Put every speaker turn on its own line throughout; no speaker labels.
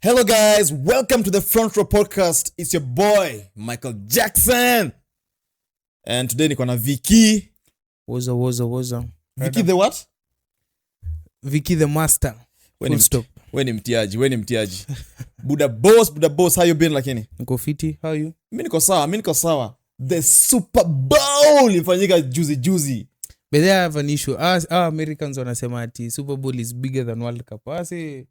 Hello guys, welcome to the FRONTRAW podcast. It's your boy Michael Jackson, and today niko na Vicky.
Woza.
Vicky the what?
Vicky the master.
When ni mtiaji. Buda boss, how you been lakini?
Niko fiti, how are you?
Mimi niko sawa. The Super Bowl ifanyika juzi.
But they have an issue. Our Americans wanasema ati Super Bowl is bigger than World Cup.
Hell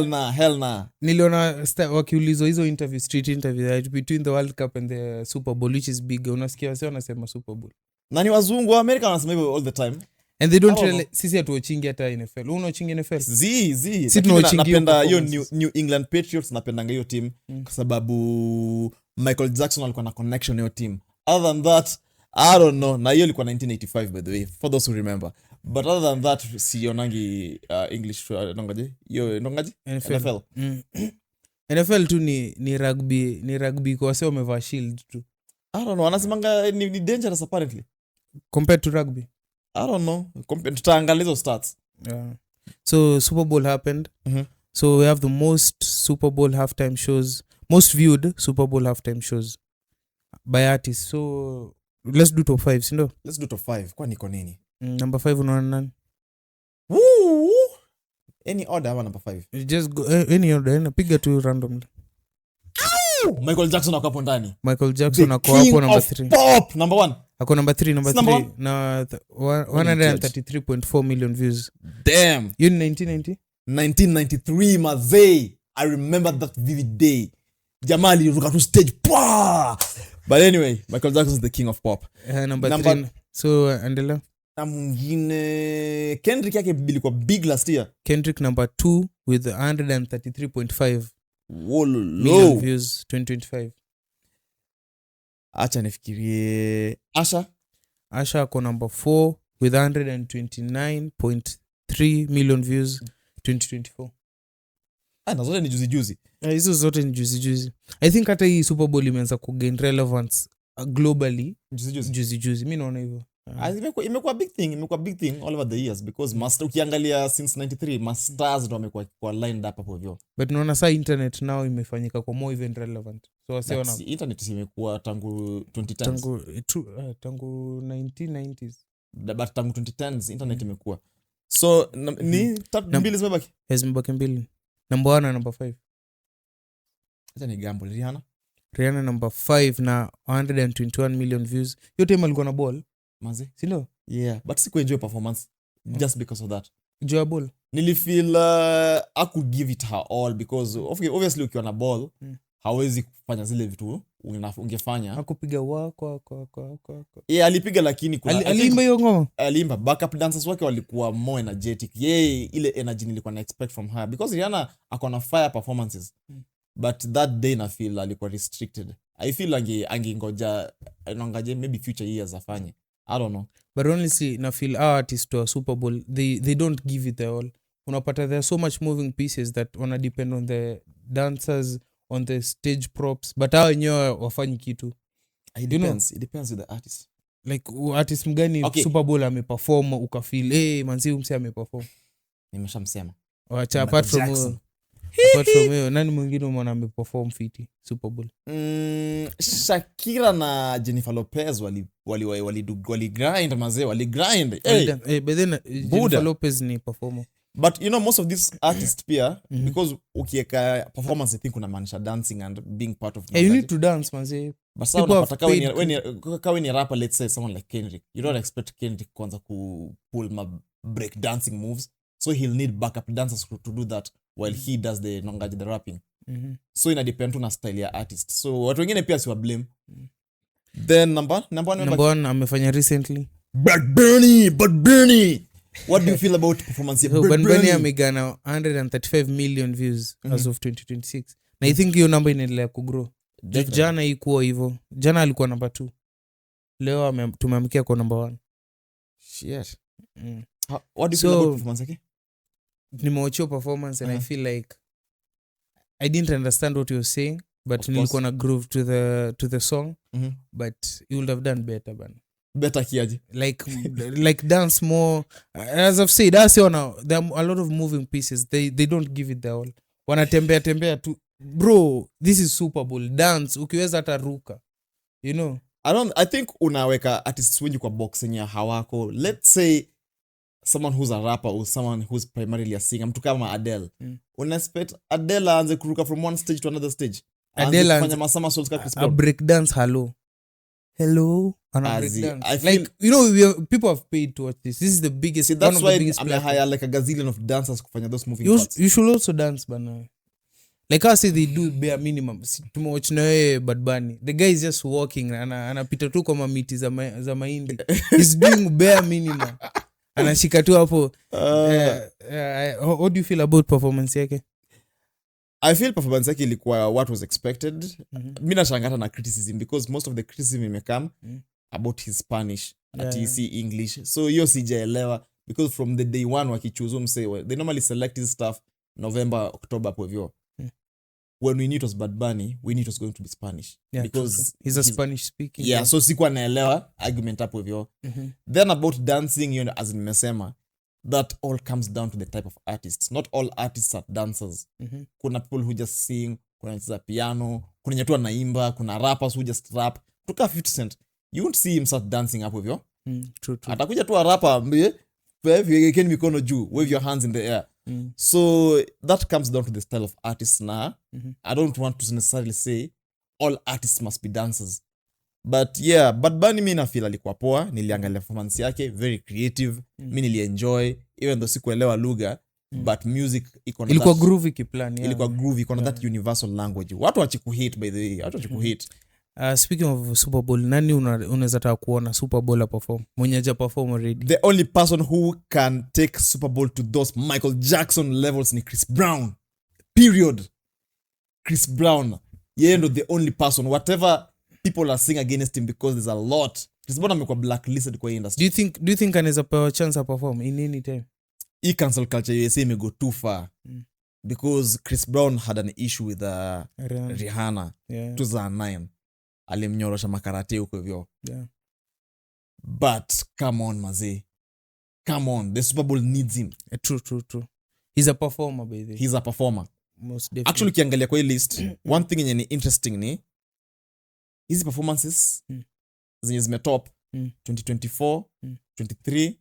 nah.
Niliona wakiulizwa hizo street interview between the World Cup and the Super Bowl, which is bigger. Unasikia wase wanasema Super Bowl.
Nani wazungu wa America wanasema hivyo all the time.
And they don't really, sisi hatuochingi hata NFL. Unaochingi NFL?
Sisi napenda hiyo New England Patriots, napendanga hiyo team kwa sababu Michael Jackson alikuwa na connection hiyo team. Other than that, I don't know. Na hiyo ilikuwa 1985 by the way, for those who remember. But other than that, sionangi English nongaji? NFL.
NFL tu ni rugby kwa sababu wamevaa shield tu.
I don't know, wanasemanga ni dangerous apparently.
Compared to rugby.
I don't know. Tutaangalia hizo stats.
Yeah. So Super Bowl happened. So we have the most Super Bowl halftime shows, most viewed Super Bowl halftime shows by artists. So let's do top 5, sindo?
Let's do top 5. Kwa niko nini?
Number 5 unaona nani?
Woo! Any order ama number 5?
Just go any order, piga tu randomly.
Michael Jackson ako hapo ndani.
Michael Jackson ako hapo number 3.
Pop number 1.
Ako number 3 na 133.4 million views.
Damn.
You in 1990?
1993 mazee. I remember that vivid day. Jamali ruka to stage. Pah! But anyway, Michael Jackson is the king of pop.
Number 3. So Andela.
Na mwingine Kendrick yake bilikuwa big last year.
Kendrick number 2 with 133.5
million
views 2025.
Acha nifikirie. Asha
ako number 4 with 129.3 million views 2024.
Na zote ni juzi.
Hizo zote ni juzi. I think hata hii Super Bowl imeanza kugain relevance globally juzi. Mimi naona hivyo.
Imekuwa big thing all over the years because ukiangalia since 93 masters ndio wamekuwa kwa lined up hapo hivyo.
But unaona saa internet now imefanyika kwa more event relevant. So wasiona
internet imekuwa tangu 2010s.
Tangu 1990s.
But tangu 2010s internet imekuwa. So ni top mbili zimebaki.
Zimebaki mbili. Number 1 na number 5.
Acha ni gamble
Rihanna number 5 na 121 million views. Yote alikuwa na ball.
Mazi?
Sindo?
Yeah, but siku enjoy performance just because of that.
Enjoyable.
Nilifeel I could give it her all because obviously ukiwa na ball hawezi kufanya zile vitu ungefanya.
Hakupiga kwa.
Yeah, alipiga lakini
kuna alimba hiyo ngoma.
Alimba backup dancers wake walikuwa more energetic. Ile energy nilikuwa na expect from her because Rihanna akona fire performances. But that day na feel alikuwa restricted. I feel angengoja maybe future years afanye. I don't know.
But honestly, na feel our artists to a Super Bowl, they don't give it their all. Unapata there are so much moving pieces that wanna depend on the dancers, on the stage props. But hao wenyewe wafanyi kitu.
It depends with the artist.
Like artist mgani Super Bowl ameperform ukafeel manzi umse ameperform.
Nimeshamsema.
Acha apart from hiyo, nani mwingine umeona ameperform fiti Super Bowl?
Shakira na Jennifer Lopez wali grind mazee, wali grind.
But then Jennifer Lopez ni performer.
But you know most of these artists pia because ukieka performance I think unamaanisha dancing and being part of
you need to dance manze.
But sasa unapata when ni rapper, let's say someone like Kendrick, you don't expect Kendrick kwanza ku pull my break dancing moves, so he'll need backup dancers to do that while he does the rapping. So ina depend na style ya artist. So watu wengine pia si wa blame. Then number
1 amefanya recently
Bad Bunny. What do you feel about performance ya
Bad Bunny? Amegana 135 million views as of 2026. Na I think hiyo number inaendelea kugrow. Jana ikuwa hivyo. Jana alikuwa number 2. Leo tumeamkia kwa number 1.
Shit. What do you feel about performance yake?
Nimewatch performance and I feel like I didn't understand what you were saying, but nilikuwa na groove to the song. But you would have done better
kiaje?
Like dance more. As I've said, there are a lot of moving pieces. They don't give it their all. wanatembea tu bro. This is Super Bowl dance, ukiweza hata ruka, you know.
I think unaweka artists wengi kwa box yenye hawako. Let's say someone who's a rapper or someone who's primarily a singer, mtu kama Adele. Unexpect Adele aanze kuruka from one stage to another stage.
Adele
anafanya masama souls ka Chris Brown.
A break dance hello ana break dance. Like you know, people have paid to watch this. This is the biggest.
See, that's why I'm hire like a gazillion of dancers kufanya those moving parts.
You should also dance bana. Like I say they do bare minimum. Tumewatch na wewe Bad Bunny. The guy is just walking anapita tu kama miti za mahindi. He's doing bare minimum. Anashika tu hapo. What do you feel about performance yake?
I feel performance yake ilikuwa what was expected. Mimi nashangata na criticism because most of the criticism imekam about his Spanish, English. So hiyo sijaelewa because from the day one wakichoose msee, they normally select this stuff November, October hapo hivyo. When we knew it was Bad Bunny, we knew it was going to be Spanish. Because
he's a Spanish speaking.
Yeah, so sikuwa naelewa argument hapo hivyo. Then about dancing, you know, as nimesema, that all comes down to the type of artists. Not all artists are dancers. Kuna people who just sing, kuna wanacheza piano, kuna nyatu wanaimba, kuna rappers who just rap. Tuka 50 Cent, you won't see him start dancing hapo hivyo.
True.
Atakuja tu a rapper, wave mikono juu, wave your hands in the air. So that comes down to the style of artists now. I don't want to necessarily say all artists must be dancers. But yeah, Bad Bunny mimi na feel alikuwa poa, niliangalia performance yake, very creative. Mimi nilienjoy even though sikuelewa lugha, but music
ilikuwa groovy kiplan, yeah.
Ilikuwa groovy, iko na that universal language. Watu wachikuhit by the way, watu wachikuhit.
Speaking of Super Bowl, nani unaweza taka kuona Super Bowl perform? Mwenye haja perform already.
The only person who can take Super Bowl to those Michael Jackson levels ni Chris Brown. Period. Chris Brown. Yeye ndo the only person. Whatever people are saying against him because there's a lot. Chris Brown amekuwa blacklisted kwa industry.
Do you think anaweza pewa chance perform in any time?
Hii cancel culture USA may go too far. Because Chris Brown had an issue with Rihanna 2009. Alimnyorosha makarate huko hivyo. But come on maze. Come on, the Super Bowl needs him.
True. He's a performer by the way.
He's a performer.
Most definitely.
Actually ukiangalia kwa hii list, one thing yenye ni interesting ni hizi performances zenye zimetop 2024, 23,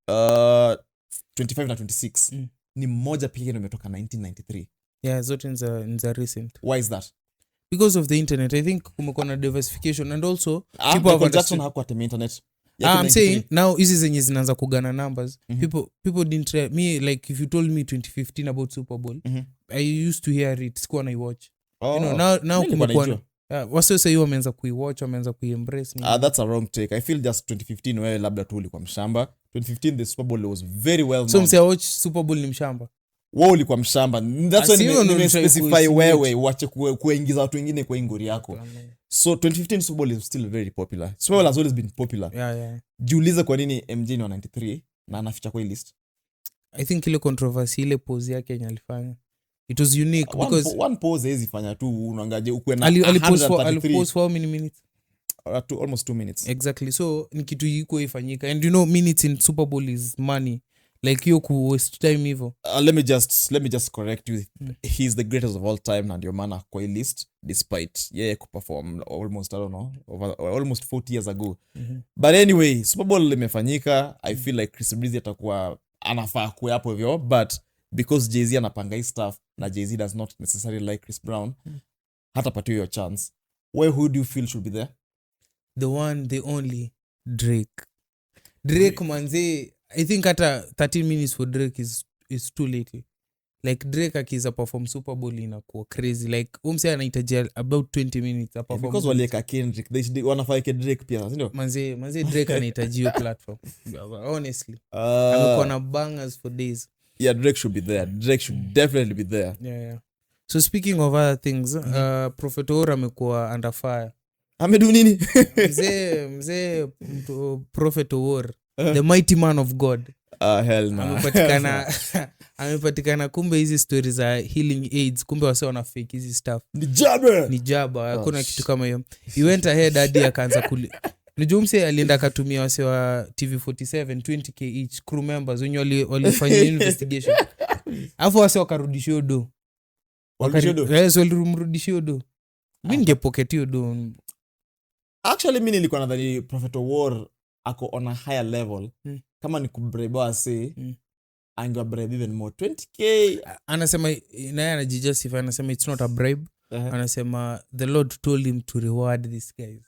25 na 26. Ni mmoja pekee ndio imetoka 1993.
Yeah, zote nza recent.
Why is that?
Because of the internet. I think kumekuwa na diversification and also
people have Jackson hakuwa teme internet.
I'm saying now hizi zenye zinaanza kugana numbers. People didn't try me, like if you told me 2015 about Super Bowl, I used to hear it, sikuwa na watch. You know, now kumekuwa wase say wameanza kuiwatch, wameanza kuiembrace.
That's a wrong take. I feel just 2015 wewe labda tu ulikuwa mshamba. 2015 the Super Bowl was very well known.
So mse watch Super Bowl ni mshamba.
Wewe ulikuwa mshamba. That's why nime specify wewe uache kuingiza watu wengine kwa ingori yako. So 2015 Super Bowl is still very popular. Super Bowl has always been popular.
Yeah.
Jiulize kwa nini MJ ni 93 na anaficha kwa hii list.
I think ile controversy, ile pose yake yenye alifanya, it was unique because
one pose hizi fanya tu unaangaje ukwe na
alipose for how many minutes?
Almost 2 minutes.
Exactly. So ni kitu iko ifanyika, and you know minutes in Super Bowl is money. Like you ku waste time hivyo.
Let me just correct you. He's the greatest of all time na ndio maana kwa hii list despite kuperform almost I don't know almost 40 years ago. But anyway, Super Bowl limefanyika. I feel like Chris Breezy atakuwa anafaa kuwa hapo hivyo, but because Jay-Z anapanga hii stuff na Jay-Z does not necessarily like Chris Brown, hata patiwa your chance. Who do you feel should be there?
The one, the only Drake manze. I think hata 13 minutes for Drake is too late. Like Drake akiza perform Super Bowl inakuwa crazy. Like umse anahitaji about 20 minutes perform.
Because walieka Kendrick, they wanafaa Drake pia, ndio?
Manze Drake anahitaji hiyo platform. Honestly. Amekuwa na bangers for days.
Yeah, Drake should be there. Drake should definitely be there.
Yeah. So speaking of other things, Prophet Ora amekuwa under fire.
Amedu nini?
Mzee Prophet Ora, the mighty man of God.
Hell no.
Amepatikana kumbe hizi stories za healing AIDS, kumbe wase wana fake hizi stuff. Ni jaba. Hakuna kitu kama hiyo. He went ahead hadi akaanza Nijumse alienda akatumia wase wa TV47 20k each crew members wenye walifanya investigation. Alafu wase wakarudisha do. walimrudishia do. Mimi ningepoketio do.
Actually mimi nilikuwa nadhani Prophet War ako on a higher level. Kama ni kubreba say angebribe even more 20k.
Anasema naye anajijustify, anasema it's not a bribe. Anasema the Lord told him to reward these guys.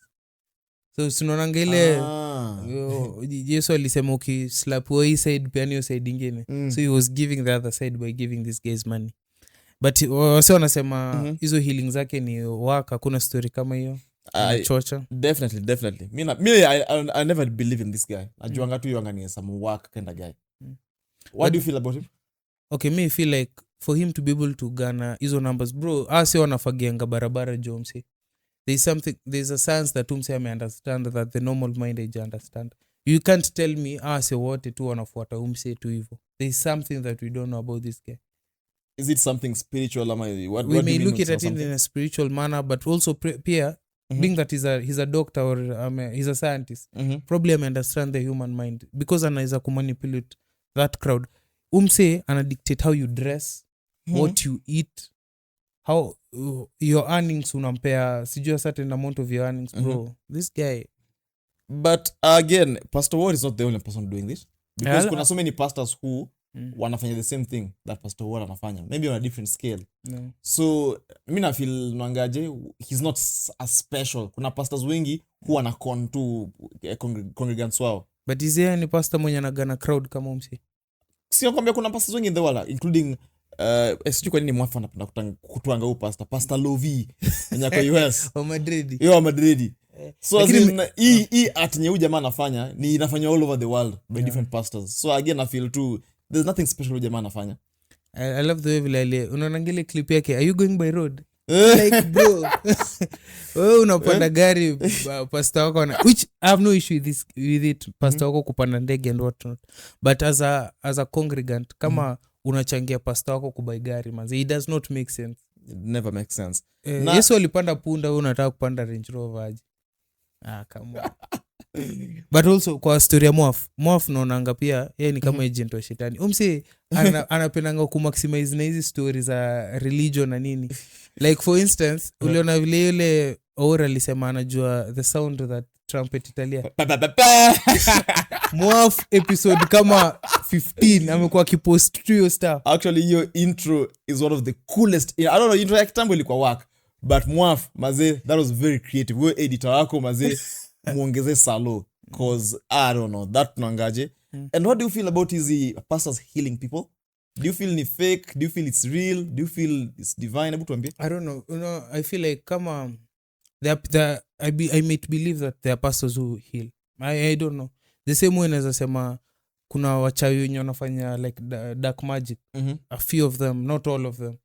So tunaona ile Yesu alisema ukislap hii side pia hiyo side nyingine. So he was giving the other side by giving these guys money. But wase wanasema hizo healing zake ni work, hakuna story kama hiyo. Chocha.
Definitely. I never believe in this guy. Najuanga tu yanga ni some work kind of guy. What do you feel about him?
Okay, me feel like for him to be able to garner hizo numbers, bro, asi wanafagianga barabara jomsi. There's a sense that ame understand that the normal mind age understand. You can't tell me asi wote tu wanafuata tu hivyo. There's something that we don't know about this guy.
Is it something spiritual?
We may look at it in a spiritual manner, but also Pierre, being that he's a doctor or he's a scientist, probably understand the human mind because anaweza kumanipulate that crowd. Ana dictate how you dress, what you eat, how your earnings unampea sijui a certain amount of your earnings, bro. This guy.
But again, Pastor Ward is not the only person doing this. Because kuna so many pastors who wanafanya the same thing that Pastor Ward anafanya. Maybe on a different scale. So, mimi na feel nangaje, he's not as special. Kuna pastors wengi who wanakon to congregants wao.
But is there any pastor mwenye anagana crowd kama umse?
Sio kwambia kuna pastors wengi in the world, including sijui kwa nini mwafu anapenda kutuanga huyu pastor Lovi mwenye kwa US.
Wa Madrid.
Yo Madrid. So as in hii art nye huyu jamaa anafanya ni inafanya all over the world by different pastors. So again I feel too there's nothing special huyu jamaa anafanya.
I love the way vile unaona ngile clip yake, are you going by road? Like bro, wewe unapanda gari pastor wako which I have no issue with it pastor wako kupanda ndege and what not, but as a congregant kama unachangia pastor wako kubai gari manzi, it does not make sense.
It never makes sense.
Yesu alipanda punda, wewe unataka kupanda Range Rover aje? Come on. But also kwa story ya Mwaf naonanga pia yeye ni kama agent wa shetani. Umse anapendanga kumaximize na hizi stories za religion na nini. Like for instance, uliona vile yule Ora alisema anajua the sound that trumpet Italia. Mwaf episode kama 15 amekuwa kipost trio stuff.
Actually your intro is one of the coolest. I don't know, intro ya kitambo ilikuwa work, but Mwaf maze that was very creative. Wewe editor wako maze muongeze salo cause I don't know that nangaje. And what do you feel about his pastors healing people? Do you feel ni fake? Do you feel it's real? Do you feel it's divine? Hebu tuambie.
I don't know. You know, I feel like kama I might believe that there are pastors who heal. I don't know. The same way naweza sema kuna wachawi wenye wanafanya like dark magic. A few of them, not all of them.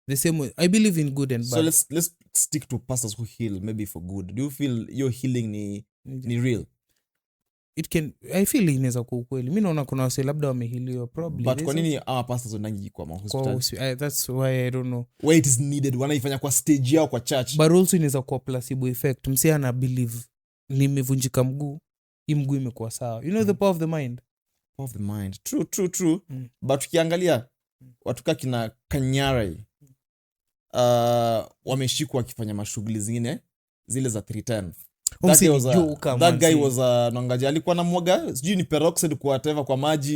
The same way I believe in good and bad.
So let's stick to pastors who heal maybe for good. Do you feel your healing ni real?
It can, I feel inaweza kuwa ukweli. Mimi naona kuna wase labda wamehiliwa probably.
But kwa nini pastors wanangi kwa hospital?
That's why I don't know.
Why it is needed wanaifanya kwa stage yao kwa church.
But also inaweza kuwa placebo effect. Msi ana believe nimevunjika mguu, hii mguu imekuwa sawa. You know the power of the mind.
Power of the mind. True. But ukiangalia watu kina Kanyari wameshikwa wakifanya mashughuli zingine zile za 310. That guy was nangaji alikuwa na mwaga sijui ni peroxide kwa whatever kwa maji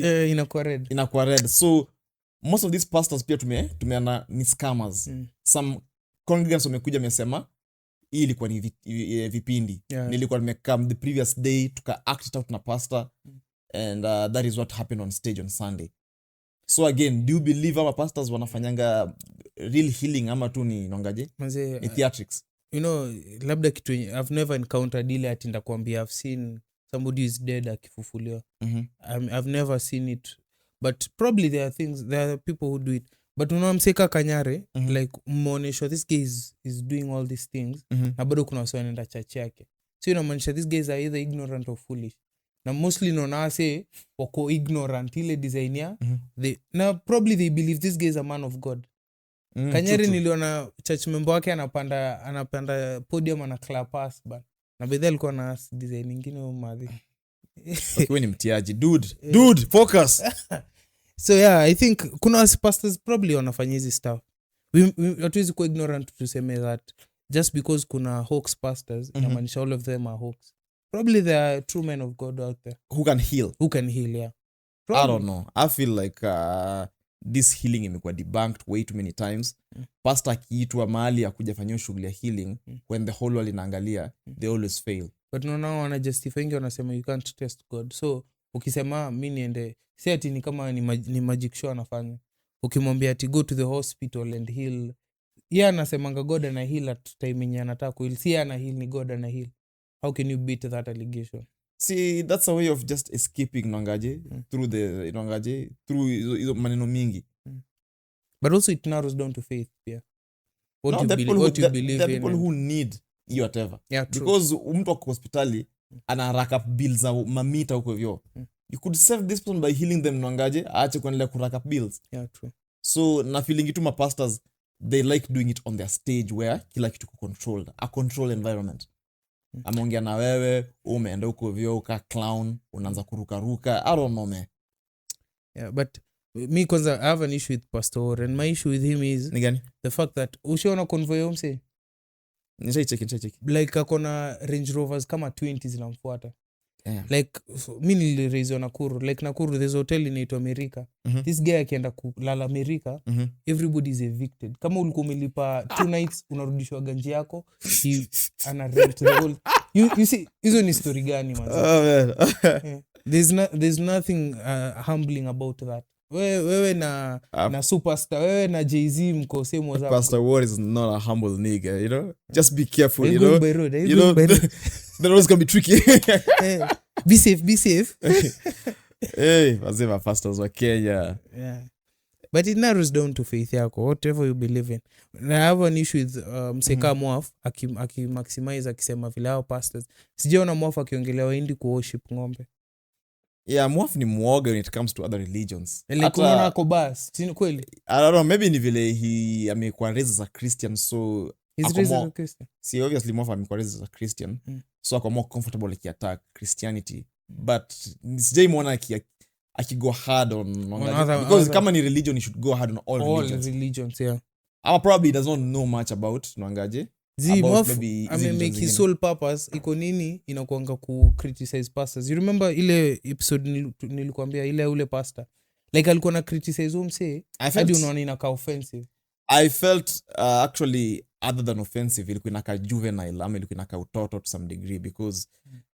inakuwa red. So most of these pastors pia tumeana ni scammers. Some congregants wamekuja wamesema hii ilikuwa ni vipindi. Nilikuwa nimekam the previous day tuka act it out na pastor and that is what happened on stage on Sunday. So again, do you believe our pastors wanafanyanga real healing ama tu ni nangaje? Ni theatrics.
You know, labda kitu I've never encountered ile ati ndakwambia I've seen somebody is dead akifufuliwa. I've never seen it, but probably there are people who do it. But unamseka Kanyare like muonesho this guy is doing all these things na bado kuna watu wanaenda church yake. So inamaanisha these guys are either ignorant or foolish. Na mostly naona say wako ignorant ile design ya probably they believe this guy is a man of God. Kanyari niliona church member wake anapanda podium ana clap us but na bedhe alikuwa na design nyingine au madhi.
Wewe ni mtiaji dude focus.
So yeah, I think kuna pastors probably wanafanya hizi stuff hatuwezi kuwa ignorant tuseme that just because kuna hoax pastors inamaanisha all of them are hoax. Probably there are true men of God out there
who can heal.
Yeah,
probably. I don't know, I feel like this healing imekuwa debunked way too many times. Pastor akiitwa mahali akuja fanyia shughuli ya healing when the whole world inaangalia they always fail.
But no, wana justify wengi wanasema you can't test God. So ukisema mimi niende, si ati ni kama ni magic show anafanya. Ukimwambia ati go to the hospital and heal, yeye anasemanga God ana heal at time yenye anataka kuheal. Si ana heal, ni God ana heal. How can you beat that allegation?
See, that's a way of just escaping Nwangaje through the through hizo maneno mingi.
But also it narrows down to faith. Yeah. What you believe
there are people who need you whatever.
Yeah, true.
Because mtu wako hospitali ana rack up bills za mamita huko hivyo. You could save this person by healing them Nwangaje, aache kuendelea ku rack up bills.
Yeah, true.
So na feeling itu pastors they like doing it on their stage where kila kitu controlled, a controlled environment. Ameongea na wewe, umeenda huko hivyo uka clown, unaanza kuruka. I don't know man.
Yeah, but me kwanza I have an issue with Pastor Orr, and my issue with him is the fact that ushaona convoy umse
Nishaicheki
like akona Range Rovers kama 20 zinamfuata.
Yeah.
Like mimi niliraise Nakuru, like Nakuru there's a hotel inaitwa America. This guy akienda kulala America, everybody is evicted. Kama ulikuwa umelipa 2 nights unarudishwa ganji yako, ana rent the whole. You see hizo ni story gani man? Yeah. There's nothing humbling about that. Wewe na superstar, wewe na Jay-Z mko same was.
Pastor Ward is not a humble nigga, you know. Just be careful, you know. The roads can be tricky.
Be safe.
Hey, wazima pastors wa Kenya.
Yeah. But it narrows down to faith yako, whatever you believe in. And I have an issue with Mseka Mwaf maximize akisema vile hao pastors. Sijaona Mwaf akiongelea waindi ku worship ng'ombe.
Yeah, Mwaf ni mwoga when it comes to other religions.
Kuna kobas, sini kweli?
I don't know, maybe ni vile amekuwa raised as a Christian, so
he's raised as a Christian.
See, obviously Mwaf amekuwa raised as a Christian, so ako more comfortable like attack Christianity. But sijai muona go hard on because kama ni religion, you should go hard on all
religions, yeah.
Ama probably does not know much about Nwangaje.
Make his sole purpose iko nini inakuanga ku criticize pastors. You remember ile episode nilikwambia ile ule pastor like alikuwa na criticize umse hadi unaona inaka offensive.
I felt actually other than offensive ilikuwa inaka juvenile, ama ilikuwa inaka utoto to some degree, because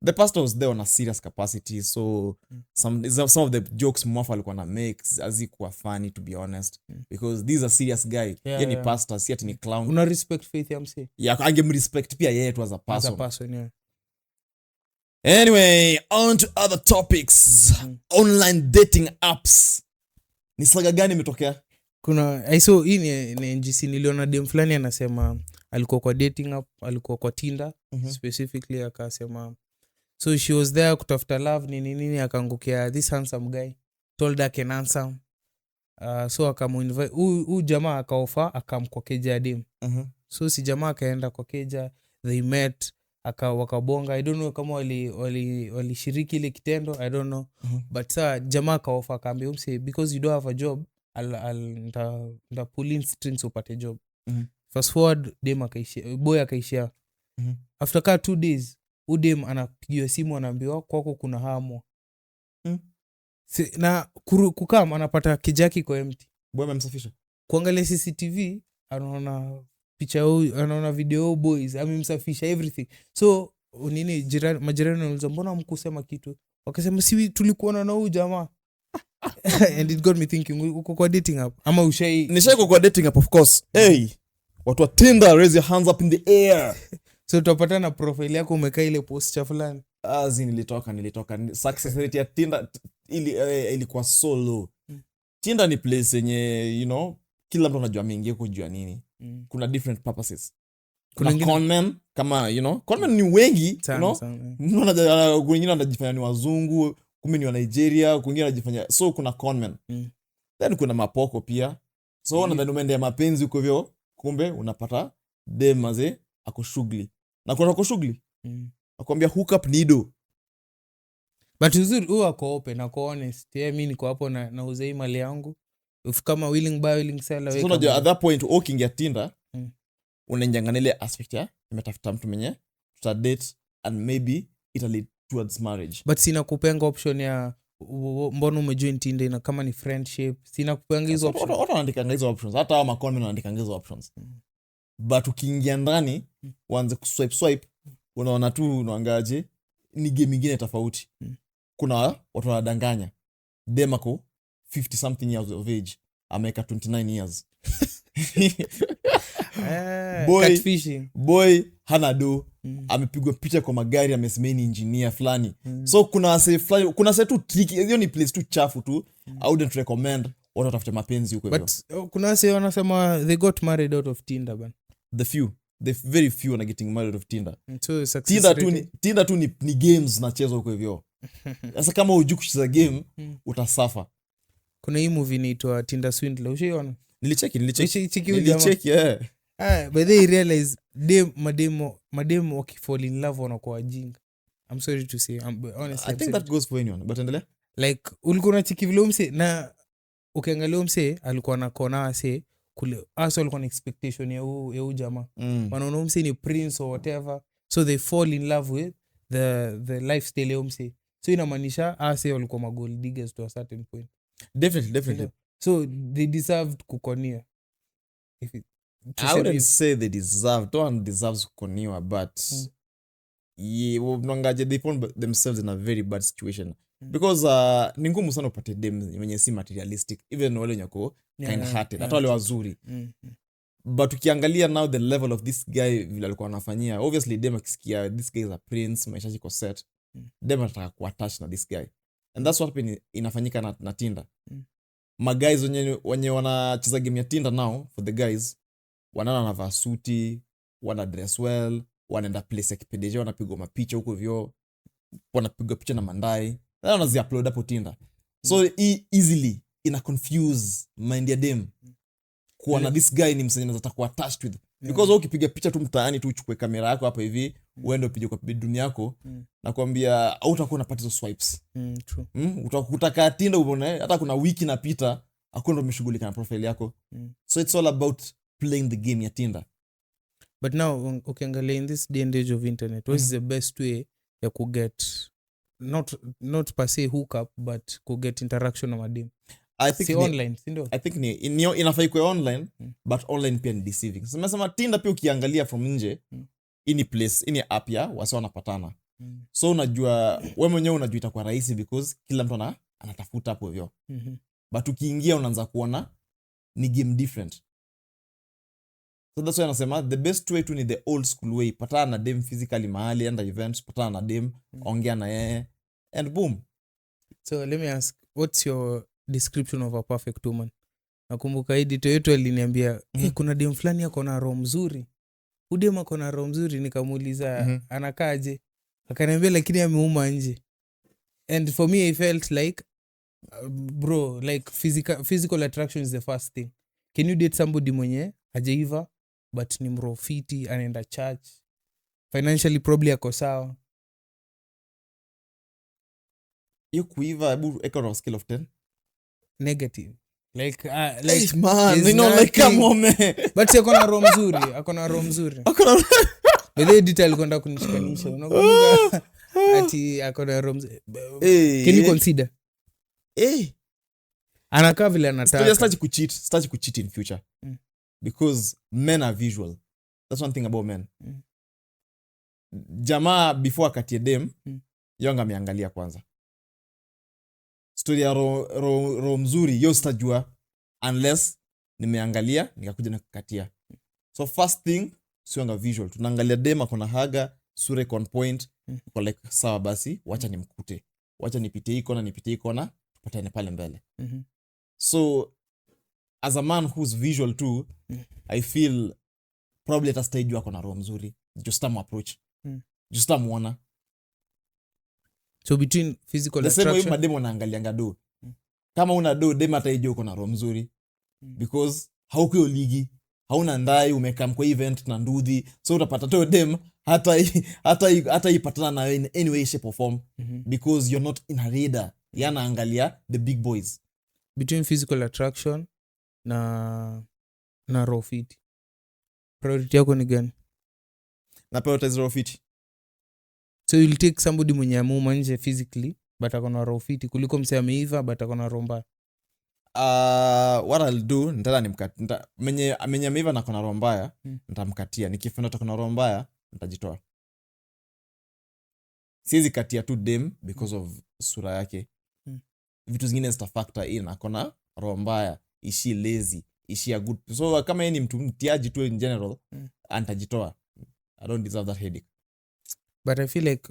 the pastor was there on a serious capacity, so some of the jokes Mwafa alikuwa na make hazikuwa funny, to be honest, because this is a serious guy. Yeye ni pastor, si ati ni clown.
Una respect faith ya mse?
Yeah, angemrespect pia yeye as a person.
As a person, yeah.
Anyway, on to other topics. Online dating apps. Ni saga gani imetokea?
Kuna so hii ni NGC, niliona dem fulani anasema alikuwa kwa dating app, alikuwa kwa Tinder specifically, akasema so she was there kutafuta love nini akaangukia this handsome guy, told her can handsome. So akamuinvite huyu jamaa, akaofa akamkwa keja dem. So si jamaa akaenda kwa keja, they met, wakabonga. I don't know kama walishiriki ile kitendo, I don't know. But jamaa akaofa akaambia umse, because you don't have a job, I'll pull in strings upate job. Fast forward, dem akaishia, boy akaishia. After 2 days, dem anapigiwa simu, anaambiwa kwako kuna hamo. Na kukam anapata kijaki kwa empty.
Boy amemsafisha.
Kuangalia CCTV, anaona picha huyu, anaona video boys, amemsafisha everything. So majirani wanauliza mbona mkusema kitu? Wakasema si tulikuona na huyu jamaa. And it got me thinking, uko kwa dating app ama
nishai kwa dating app, of course. Hey, watu wa Tinder, raise your hands up in the air.
So utapata na profile yako umekaa ile post cha fulani.
Nilitoka success rate ya Tinder ilikuwa so low. Tinder ni place yenye, you know, kila mtu anajua mengi kujua nini. Kuna different purposes. Kuna conmen, kama you know, conmen ni wengi, you know. Wengine wanajifanya ni wazungu, kumbe ni wa Nigeria, wengine wanajifanya, so kuna conmen. Then kuna mapoko pia. So unadhani umeendea mapenzi huko hivyo, kumbe unapata dem maze ako shughuli. Na kuna ako shughuli. Akwambia hook up nido.
But uzuri huwa ako open, ako honest. Mimi niko hapo na uzei mali yangu. if kama willing buy willing seller
so unajua at that point ukiingia Tinder unaingianga ile aspect ya nimetafuta mtu mwenye tuta date and maybe it will lead towards marriage.
But sina kupenga option ya mbona umejoin Tinder na kama ni friendship sina kupenga hizo options.
Watu wanaandika hizo options hata hao makonmi wanaandika hizo options. But ukiingia ndani uanze kuswipe unaona tu unaangaje ni game nyingine tofauti. Kuna watu wanadanganya demako 50 something years of age ameka 29 years. boy hana do amepigwa picha kwa magari amesema ni engineer fulani. So kuna se tu tricky, hiyo ni place tu chafu tu. I wouldn't recommend watu watafute mapenzi huko hivyo.
But kuna se wanasema they got married out of Tinder ban.
The very few are getting married out of Tinder.
So
Tinder tu ni games na chezo huko hivyo. Sasa kama hujui kucheza game utasafa.
Kuna hii movie inaitwa Tinder Swindler, ushiona?
Nilicheki
but they realize mademo wakifall in love wanakuwa wajinga. I'm sorry to say, honestly,
I think that goes for anyone, but endelea.
Like ulikuwa unacheki vile umse na ukiangalia umse alikuwa na kona wase kule aso alikuwa na expectation ya u jamaa. Wanaona umse ni prince or whatever, so they fall in love with the lifestyle ya umse. So inamaanisha ase walikuwa magold diggers to a certain point.
Definitely.
So they deserved kukonia.
I wouldn't say they deserve. No one deserves kukoniwa, but they found themselves in a very bad situation. Because ni ngumu sana upate dem wenye si materialistic, even wale nyako kind hearted, hata wale wazuri. But ukiangalia now the level of this guy vile alikuwa anafanyia, obviously dem akisikia this guy is a prince, maisha yako set, dem anataka kuattach na this guy. And that's what inafanyika na Tinder. Guys wenye wanacheza game ya Tinder now, for the guys, wanavaa suti, wana dress well, wanaenda place ya kipendeje, wanapigwa mapicha huko hivyo, wanapigwa picha na mandai, na wanazi-upload hapo Tinder. So easily ina confuse mind ya dem kuona this guy ni msanii anaweza kuwa attached with. Because ukipiga picha tu mtaani tu uchukue kamera yako hapo hivi, uende upige kwa bedroom yako, nakwambia utakuwa unapata hizo swipes.
True.
Utakutaka Tinder uone hata kuna wiki napita hakuna umeshughulika na profile yako. So it's all about playing the game ya Tinder.
But now ukiangalia in this day and age of internet, what is the best way ya kuget not per se hook up but kuget interaction na madem?
I think
online, sindo?
I think inafai kuwa online, but online pia ni deceiving. So nasema Tinder pia ukiangalia from nje, ini place, ini app ya wasa wanapatana. So unajua wewe mwenyewe unajua itakuwa rahisi because kila mtu anatafuta hapo hivyo. But ukiingia unaanza kuona ni game different. So that's why anasema the best way to ni the old school way. Patana na dem physically mahali, enda events, patana na dem, ongea na yeye, and boom.
So let me ask, what's your description of a perfect woman? Nakumbuka editor yetu aliniambia kuna dem fulani yako na roho mzuri. Udem ako na roho mzuri, nikamuuliza anakaaje? Akaniambia lakini ameuma nje. And for me I felt like bro, like physical attraction is the first thing. Can you date somebody mwenye hajaiva but ni mrofiti, anaenda church, financially probably ako sawa?
Hiyo kuiva, hebu eka on a scale of 10.
Negative. Like
hey, man, you know, like come on man.
But akona roho mzuri. Ile detail alikwenda kunishikanisha. Unakumbuka ati akona roho mzuri. Can you consider? Anakaa vile anataka.
Start kucheat in future. Because men are visual. That's one thing about men. Jamaa before akatie dem, yonga ameangalia kwanza. Story ya roho mzuri yo sitajua unless nimeangalia nikakuja na kukatia. So first thing siwanga visual. Tunaangalia dem akona haga, sura iko on point, kwa like sawa basi, wacha nimkute. Wacha nipitie iko na tupatane pale mbele. So as a man who's visual too, I feel probably at a stage wako na roho mzuri. Just approach. Just muona.
So between physical
the
attraction,
the same way mademo wanaangalianga do. Kama una do dem ataijua uko na roho mzuri. Because hauko hiyo ligi, hauna ndai, umekaa kwa event na ndudhi, so utapata to dem hata ipatana na in any way shape or form, because you're not in a radar. Yana angalia the big boys.
Between physical attraction na raw fit. Priority yako ni gani?
Na prioritize raw fit.
So you'll take somebody mwenye ameuma nje physically but akona raw fit kuliko msee ameiva but akona raw mbaya.
What I'll do, menye ameiva na akona raw mbaya, nitamkatia. Nikifanya akona raw mbaya, nitajitoa. Siwezi katia tu dem because of sura yake. Vitu zingine zita factor in. Akona raw mbaya, is she lazy, is she a good. So kama yeye ni mtu mtiaji tu in general, nitajitoa. I don't deserve that headache.
But I feel like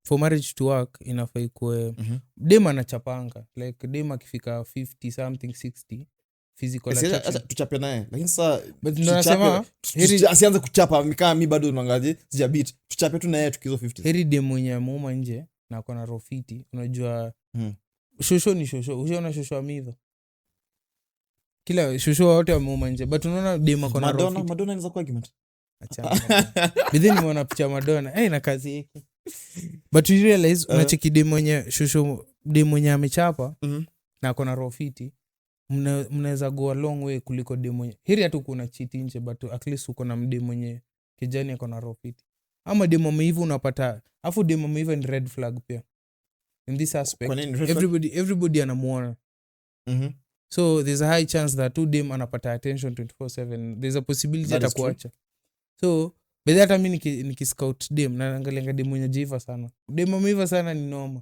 for marriage to work inafaa ikuwe dem anachapanga. Like dem akifika 50 something 60 physical attraction.
Tuchape naye. Lakini sasa
asianze
kuchapa kama mimi bado unaangaje sijabit. Tuchape tu naye tukizo 50.
Heri dem mwenye ameuma nje na akona raw fit. Unajua shosho ni shosho. Usiona shosho amiva. Kila shosho wote wameuma nje. But unaona dem akona raw fit.
Madonna inaweza kuwa argument.
Bidhi nimeona picha Madonna na kazi yake. But you realize unacheki dem mwenye amechapa na akona raw fit, mnaweza go a long way kuliko dem mwenye heri hata kuna cheat nje but at least uko na dem mwenye kijani akona raw fit. Ama dem ameiva unapata afu dem ameiva ni red flag pia in this aspect. Everybody anamuona. So there's a high chance that two dem anapata attention 24/7. There's a possibility atakuacha. So bedhi hata mimi nikiscout dem na naangalia dem mwenye jiva sana. Dem ameiva sana ni noma.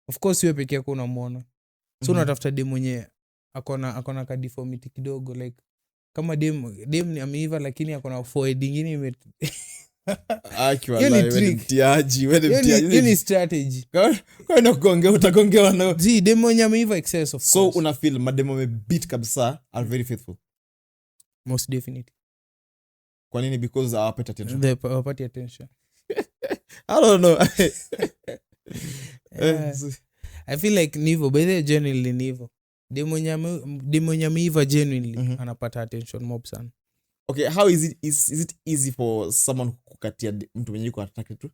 Of course wewe pekee yako unamuona. So unatafuta dem mwenye akona ka deformity kidogo like kama dem ni ameiva lakini akona forehead nyingine hiyo ni strategy.
Kwa nini utagongewa na
dem mwenye ameiva excess of course.
So una feel madem wamebeat kabisa are very faithful.
Most definitely.
Kwa nini? Because hawapati attention.
Hawapati attention.
I don't know.
I feel like nivo by the genuinely nivo. Dem mwenye ameiva genuinely anapata attention mob sana.
Okay, how is it easy for someone kukatia mtu mwenye yuko attracted to?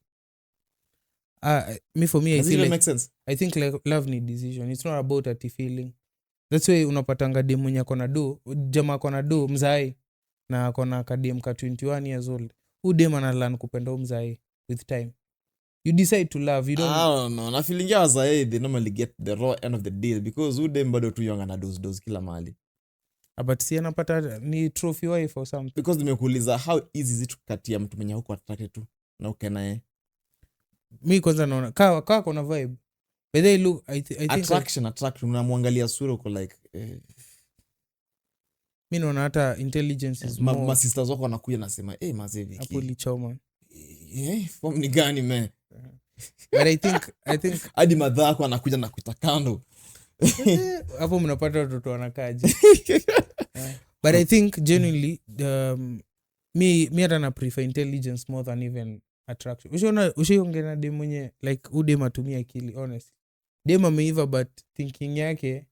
For me I feel like
make sense?
I think like love need decision. It's not about a feeling. That's why unapatanga dem mwenye akona do, jamaa akona do mzai na akona kadem ka 21 years old. Who dem analan kupenda mzai with time. You decide to love, you don't.
I don't know. Na feeling ya wazae they normally get the raw end of the deal because who dem bado too young ana dose kila mahali.
But si anapata ni trophy wife or something.
Because nimekuuliza how easy is it kukatia mtu mwenye huko attracted to na ukena
mimi kwanza naona kaa kuna vibe. But they look I think
attraction unamwangalia sura uko like
mimi naona hata intelligence is more.
Ma sisters wako wanakuja nasema mazee Vicky.
Hapo lichoma.
Form ni gani man?
But I think
hadi madha yako anakuja na kuita kando.
Hapo mnapata watoto wanakaje. But I think genuinely me hata na prefer intelligence more than even attraction. Usiongea na dem mwenye like udem atumia akili honestly. Dem ameiva but thinking yake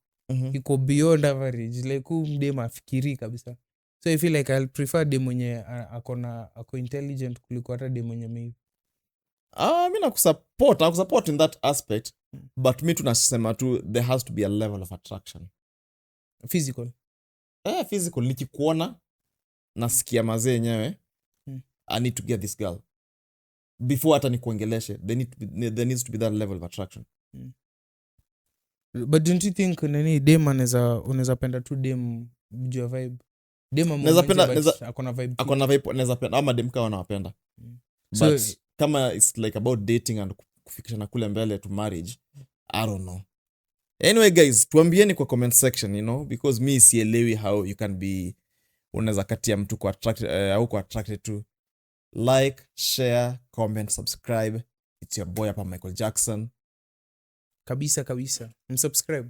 iko beyond average like dem afikiri kabisa. So I feel like I'll prefer dem mwenye ako intelligent kuliko hata dem mwenye ameiva.
Mimi nakusupport in that aspect, but me tunasema tu there has to be a level of attraction.
Physical.
Physical nikikuona nasikia mazee yenyewe. I need to get this girl. Before hata nikuongeleshe, there needs to be that level of attraction.
But don't you think dem unaweza penda tu dem juu vibe? Dem akona vibe.
Akona vibe unaweza penda ama dem kawa wanapenda. But so, kama it's like about dating and kufikishana kule mbele to marriage, I don't know. Anyway guys, tuambieni kwa comment section, because me sielewi how you can be unaweza katia mtu kwa attracted to. Like, share, comment, subscribe. It's your boy hapa Michael Jackson.
Kabisa. Msubscribe.